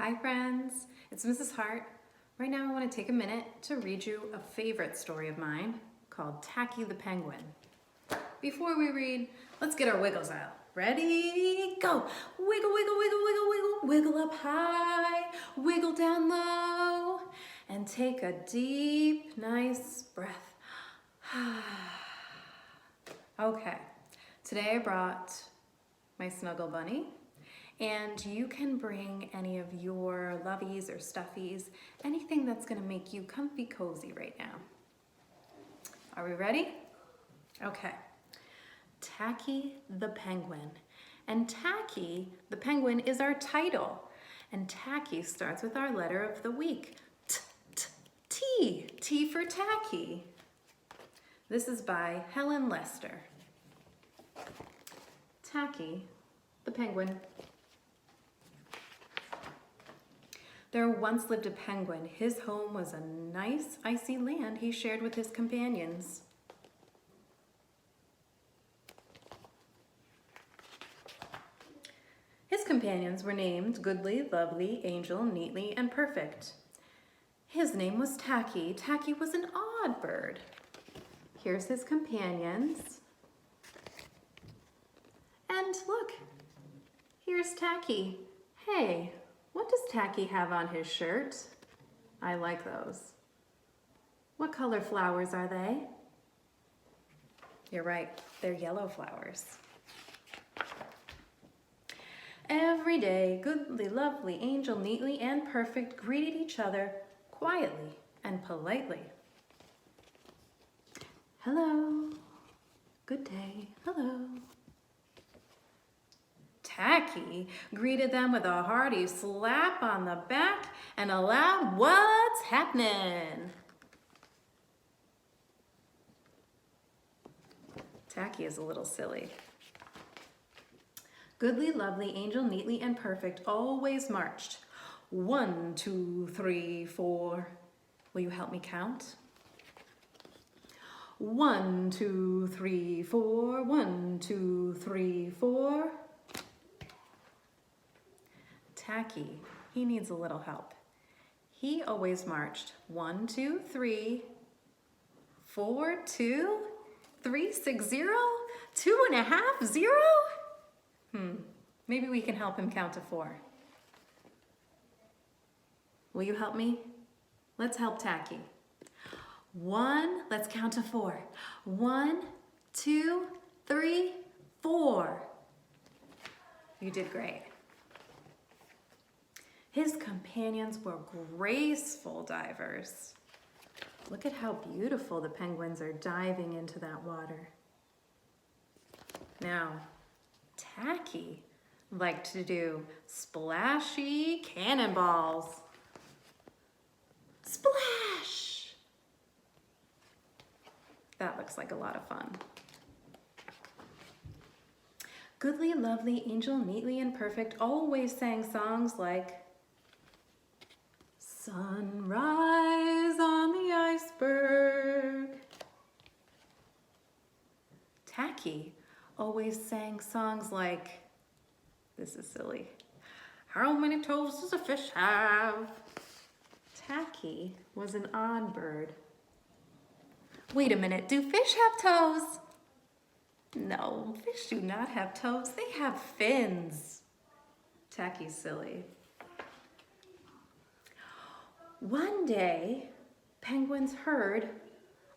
Hi friends, it's Mrs. Hart. Right now I want to take a minute to read you a favorite story of mine called Tacky the Penguin. Before we read, let's get our wiggles out. Ready, go! Wiggle, wiggle, wiggle, wiggle, wiggle, wiggle up high, wiggle down low, and take a deep, nice breath. Okay, today I brought my snuggle bunny. And you can bring any of your lovies or stuffies, anything that's gonna make you comfy cozy right now. Are we ready? Okay. Tacky the Penguin. And Tacky the Penguin is our title. And Tacky starts with our letter of the week. T. T for Tacky. This is by Helen Lester. Tacky the Penguin. There once lived a penguin. His home was a nice, icy land he shared with his companions. His companions were named Goodly, Lovely, Angel, Neatly, and Perfect. His name was Tacky. Tacky was an odd bird. Here's his companions. And look, here's Tacky. Hey. What does Tacky have on his shirt? I like those. What color flowers are they? You're right, they're yellow flowers. Every day, Goodly, Lovely, Angel, Neatly, and Perfect greeted each other quietly and politely. Hello, good day, hello. Tacky greeted them with a hearty slap on the back and a loud, "What's happening?" Tacky is a little silly. Goodly, Lovely, Angel, Neatly, and Perfect always marched. 1, 2, 3, 4. Will you help me count? 1, 2, 3, 4. 1, 2, 3, 4. Tacky, he needs a little help. He always marched 1, 2, 3, 4, 2, 3, 6, 0, 2.5, 0. Maybe we can help him count to 4. Will you help me? Let's help Tacky. 1, let's count to 4. 1, 2, 3, 4. You did great. His companions were graceful divers. Look at how beautiful the penguins are diving into that water. Now, Tacky liked to do splashy cannonballs. Splash! That looks like a lot of fun. Goodly, Lovely, Angel, Neatly, and Perfect always sang songs like Sunrise on the Iceberg. Tacky always sang songs like, this is silly, How many toes does a fish have? Tacky was an odd bird. Wait a minute, do fish have toes? No, fish do not have toes, they have fins. Tacky's silly. One day, penguins heard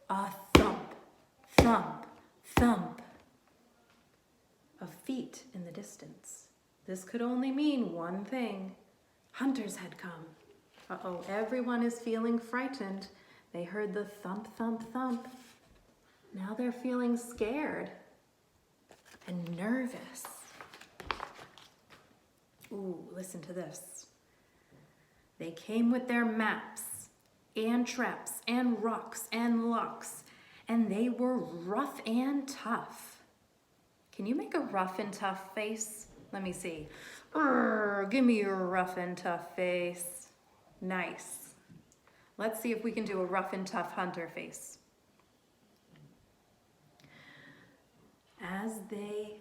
a thump, thump, thump of feet in the distance. This could only mean one thing. Hunters had come. Uh-oh, everyone is feeling frightened. They heard the thump, thump, thump. Now they're feeling scared and nervous. Ooh, listen to this. They came with their maps and traps and rocks and locks, and they were rough and tough. Can you make a rough and tough face? Let me see. Give me your rough and tough face. Nice. Let's see if we can do a rough and tough hunter face. As they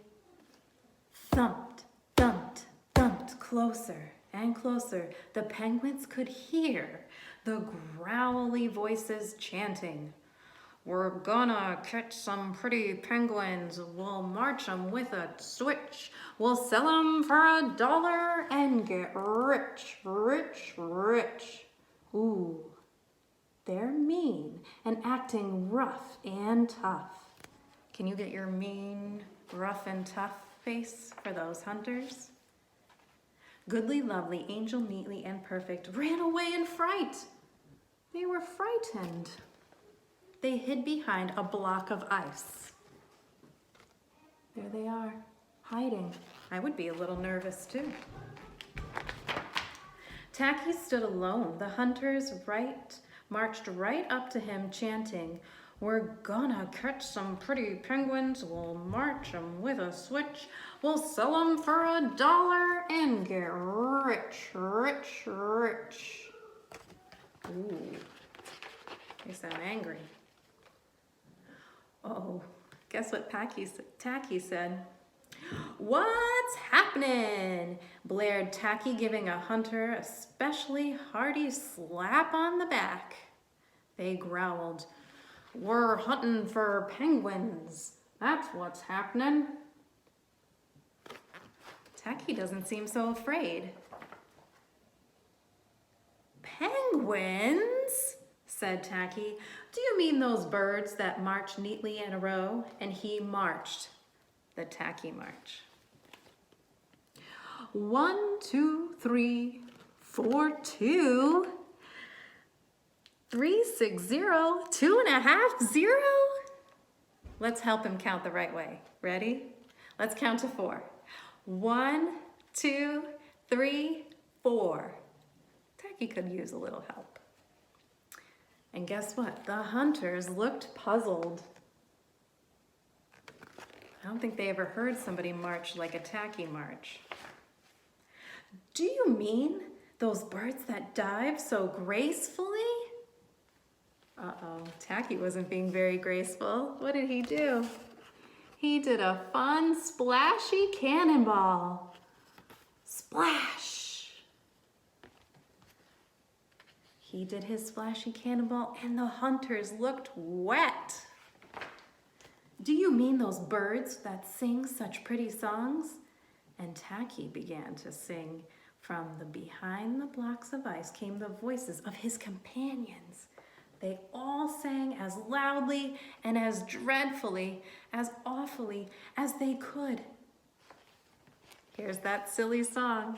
thumped, thumped, thumped closer, and closer. The penguins could hear the growly voices chanting. We're gonna catch some pretty penguins. We'll march 'em with a switch. We'll sell 'em for $1 and get rich, rich, rich. Ooh, they're mean and acting rough and tough. Can you get your mean, rough and tough face for those hunters? Goodly, lovely, angel, neatly, and perfect ran away in fright. They were frightened. They hid behind a block of ice. There they are, hiding. I would be a little nervous too. Tacky stood alone. The hunters marched right up to him, chanting, we're gonna catch some pretty penguins. We'll march 'em with a switch. We'll sell 'em for $1 and get rich, rich, rich. Ooh, they sound angry. Uh-oh, guess what Tacky said? What's happening? Blared Tacky, giving a hunter a specially hearty slap on the back. They growled, we're hunting for penguins. That's what's happening. Tacky doesn't seem so afraid. Penguins? Said Tacky. Do you mean those birds that march neatly in a row? And he marched the Tacky march. 1, 2, 3, 4, 2, 3, 6, 0, 2.5, 0. Let's help him count the right way. Ready? Let's count to 4. 1, 2, 3, 4. Tacky could use a little help. And guess what? The hunters looked puzzled. I don't think they ever heard somebody march like a Tacky march. Do you mean those birds that dive so gracefully? Uh-oh, Tacky wasn't being very graceful. What did he do? He did a fun splashy cannonball. Splash! He did his splashy cannonball and the hunters looked wet. Do you mean those birds that sing such pretty songs? And Tacky began to sing. From the behind the blocks of ice came the voices of his companions. They all sang as loudly and as dreadfully, as awfully as they could. Here's that silly song.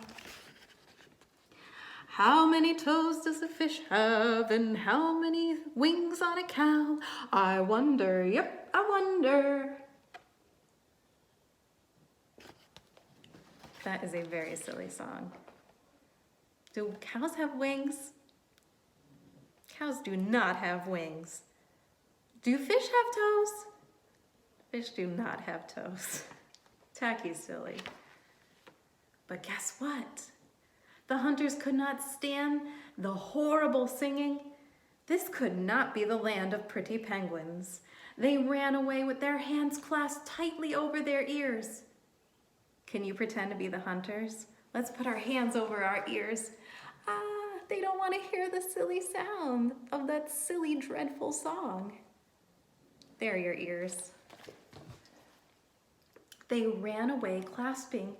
How many toes does a fish have and how many wings on a cow? I wonder, yep, I wonder. That is a very silly song. Do cows have wings? Cows do not have wings. Do fish have toes? Fish do not have toes. Tacky's silly. But guess what? The hunters could not stand the horrible singing. This could not be the land of pretty penguins. They ran away with their hands clasped tightly over their ears. Can you pretend to be the hunters? Let's put our hands over our ears. They don't want to hear the silly sound of that silly, dreadful song. There are your ears. They ran away, clasping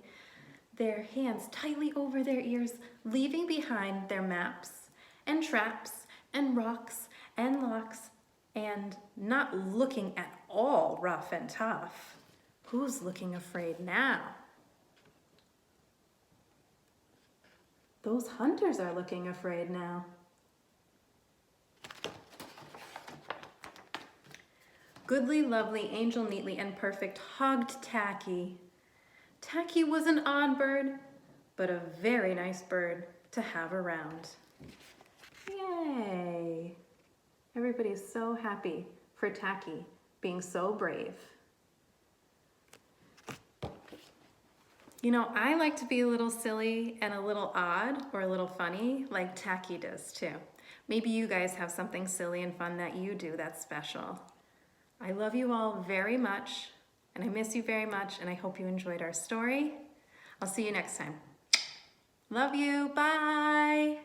their hands tightly over their ears, leaving behind their maps and traps and rocks and locks, and not looking at all rough and tough. Who's looking afraid now? Those hunters are looking afraid now. Goodly, lovely, angel, neatly, and perfect hugged Tacky. Tacky was an odd bird, but a very nice bird to have around. Yay! Everybody's so happy for Tacky being so brave. You know, I like to be a little silly and a little odd or a little funny like Tacky does too. Maybe you guys have something silly and fun that you do that's special. I love you all very much and I miss you very much and I hope you enjoyed our story. I'll see you next time. Love you. Bye.